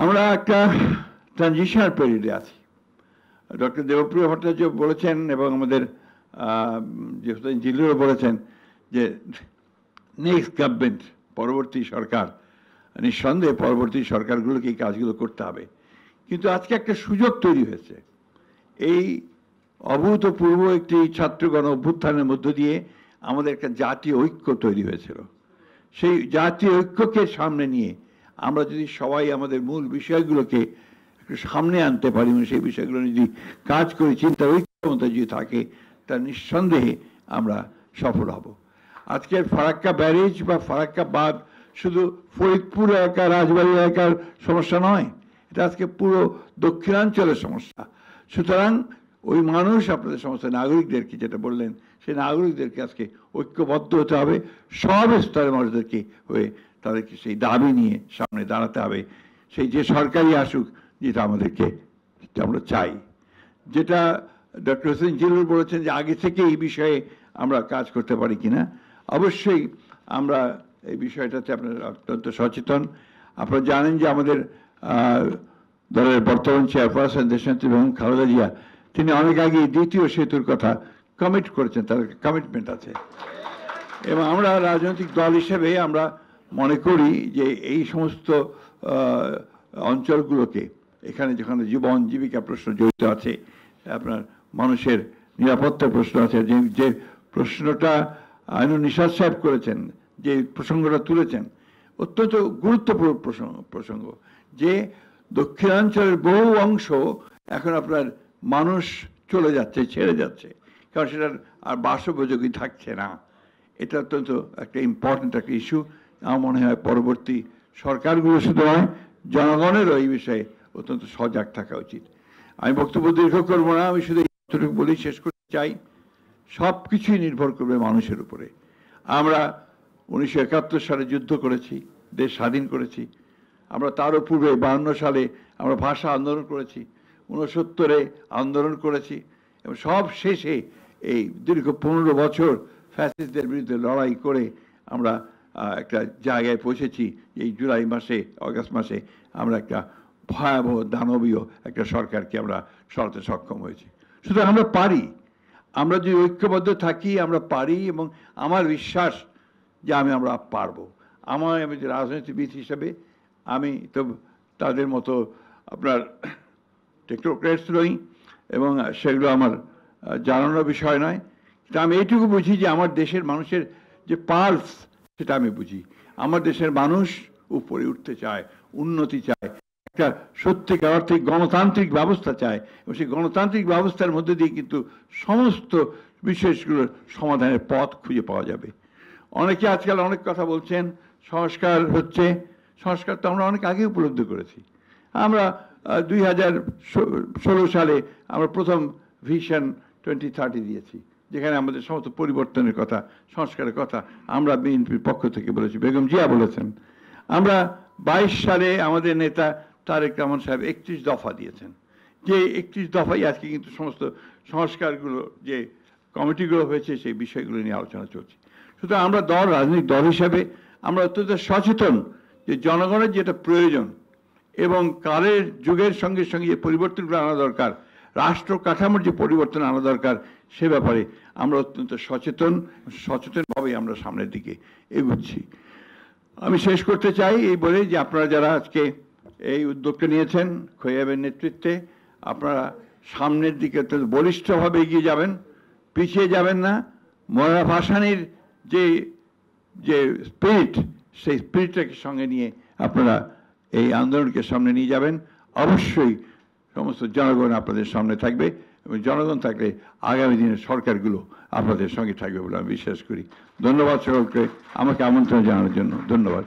আমরা একটা ট্রানজিশনাল পিরিয়ডে আছি। ডক্টর দেবপ্রিয় ভট্টাচার্য বলেছেন এবং আমাদের জিল্লুরও বলেছেন যে নেক্সট গভর্নমেন্ট, পরবর্তী সরকার, নিঃসন্দেহে পরবর্তী সরকারগুলোকে এই কাজগুলো করতে হবে। কিন্তু আজকে একটা সুযোগ তৈরি হয়েছে। এই অভূতপূর্ব একটি ছাত্রগণ অভ্যুত্থানের মধ্য দিয়ে আমাদের একটা জাতীয় ঐক্য তৈরি হয়েছিল। সেই জাতীয় ঐক্যকে সামনে নিয়ে আমরা যদি সবাই আমাদের মূল বিষয়গুলোকে একটু সামনে আনতে পারি এবং সেই বিষয়গুলো যদি কাজ করি, চিন্তার ঐক্যমতা যদি থাকে, তা নিঃসন্দেহে আমরা সফল হব। আজকের ফারাক্কা ব্যারেজ বা ফারাক্কা বাঁধ শুধু ফরিদপুর এলাকা, রাজবাড়ী এলাকার সমস্যা নয়, এটা আজকে পুরো দক্ষিণাঞ্চলের সমস্যা। সুতরাং ওই মানুষ, আপনাদের সমস্ত নাগরিকদেরকে যেটা বললেন, সেই নাগরিকদেরকে আজকে ঐক্যবদ্ধ হতে হবে, সব স্তরের মানুষদেরকে হয়ে তাদেরকে সেই দাবি নিয়ে সামনে দাঁড়াতে হবে। সেই যে সরকারই আসুক, যেটা আমাদেরকে আমরা চাই। যেটা ডক্টর হোসেন জিল্লুর বলেছেন যে আগে থেকে এই বিষয়ে আমরা কাজ করতে পারি কিনা, অবশ্যই আমরা এই বিষয়টাতে আপনারা অত্যন্ত সচেতন। আপনারা জানেন যে আমাদের দলের বর্তমান চেয়ারপারসন দেশনেত্রী বেগম খালেদা জিয়া, তিনি অনেক আগে দ্বিতীয় সেতুর কথা কমিট করেছেন, তার কমিটমেন্ট আছে। এবং আমরা রাজনৈতিক দল হিসেবে আমরা মনে করি যে এই সমস্ত অঞ্চলগুলোকে, এখানে যেখানে জীবন জীবিকা প্রশ্ন জড়িত আছে, আপনার মানুষের নিরাপত্তার প্রশ্ন আছে, যে প্রশ্নটা আইনুল নিশাত সাহেব করেছেন, যে প্রসঙ্গটা তুলেছেন, অত্যন্ত গুরুত্বপূর্ণ প্রসঙ্গ যে দক্ষিণাঞ্চলের বহু অংশ এখন আপনার মানুষ চলে যাচ্ছে, ছেড়ে যাচ্ছে, কারণ সেটার আর বাসোপযোগী থাকছে না। এটা অত্যন্ত একটা ইম্পর্টেন্ট একটা ইস্যু। আমার মনে হয় পরবর্তী সরকারগুলো শুধু নয়, জনগণেরও এই বিষয়ে অত্যন্ত সজাগ থাকা উচিত। আমি বক্তব্য দীর্ঘ করব না, আমি শুধু এইটুকু বলেই শেষ করতে চাই, সব কিছুই নির্ভর করবে মানুষের উপরে। আমরা 1971 সালে যুদ্ধ করেছি, দেশ স্বাধীন করেছি। আমরা তারও পূর্বে 52 সালে আমরা ভাষা আন্দোলন করেছি, 69-এ আন্দোলন করেছি, এবং সব শেষে এই দীর্ঘ 15 বছর ফ্যাসিস্টদের বিরুদ্ধে লড়াই করে আমরা একটা জায়গায় পৌঁছেছি। এই জুলাই মাসে, অগাস্ট মাসে আমরা একটা ভয়াবহ দানবীয় একটা সরকারকে আমরা সরাতে সক্ষম হয়েছি। সুতরাং আমরা পারি, আমরা যদি ঐক্যবদ্ধ থাকি আমরা পারি, এবং আমার বিশ্বাস যে আমরা পারবো। আমি যে রাজনীতিবিদ হিসেবে আমি তো তাদের মতো আপনার টেকনোক্রেটস নই, এবং সেগুলো আমার জানানোর বিষয় নয়। কিন্তু আমি এইটুকু বুঝি যে আমার দেশের মানুষের যে পালস, সেটা আমি বুঝি। আমার দেশের মানুষ উপরে উঠতে চায়, উন্নতি চায়, একটা সত্যিকার অর্থে গণতান্ত্রিক ব্যবস্থা চায়, এবং সেই গণতান্ত্রিক ব্যবস্থার মধ্যে দিয়ে কিন্তু সমস্ত বিষয়গুলোর সমাধানের পথ খুঁজে পাওয়া যাবে। অনেকে আজকাল অনেক কথা বলছেন, সংস্কার হচ্ছে। সংস্কার তো আমরা অনেক আগে উপলব্ধি করেছি। আমরা 2016 সালে আমরা প্রথম ভিশন 2030 দিয়েছি, যেখানে আমাদের সমস্ত পরিবর্তনের কথা, সংস্কারের কথা আমরা বিএনপির পক্ষ থেকে বলেছি, বেগম জিয়া বলেছেন। আমরা 22 সালে আমাদের নেতা তারেক রহমান সাহেব 31 দফা দিয়েছেন, যে 31 দফাই আজকে কিন্তু সমস্ত সংস্কারগুলো যে কমিটিগুলো হয়েছে সেই বিষয়গুলো নিয়ে আলোচনা চলছে। সুতরাং আমরা রাজনৈতিক দল হিসাবে আমরা অত্যন্ত সচেতন যে জনগণের যেটা প্রয়োজন এবং কালের যুগের সঙ্গে সঙ্গে যে পরিবর্তনগুলো আনা দরকার, রাষ্ট্র কাঠামোর যে পরিবর্তন আনা দরকার, সে ব্যাপারে আমরা অত্যন্ত সচেতনভাবেই আমরা সামনের দিকে এগোচ্ছি। আমি শেষ করতে চাই এই বলে যে আপনারা যারা আজকে এই উদ্যোগটা নিয়েছেন খোয়াবের নেতৃত্বে, আপনারা সামনের দিকে অত্যন্ত বলিষ্ঠভাবে এগিয়ে যাবেন, পিছিয়ে যাবেন না। মৌলানা ভাসানীর যে স্পিরিট, সেই স্পিরিটটাকে সঙ্গে নিয়ে আপনারা এই আন্দোলনকে সামনে নিয়ে যাবেন। অবশ্যই সমস্ত জনগণ আপনাদের সামনে থাকবে, এবং জনগণ থাকলে আগামী দিনের সরকারগুলো আপনাদের সঙ্গে থাকবে বলে আমি বিশ্বাস করি। ধন্যবাদ সকলকে আমাকে আমন্ত্রণ জানানোর জন্য। ধন্যবাদ।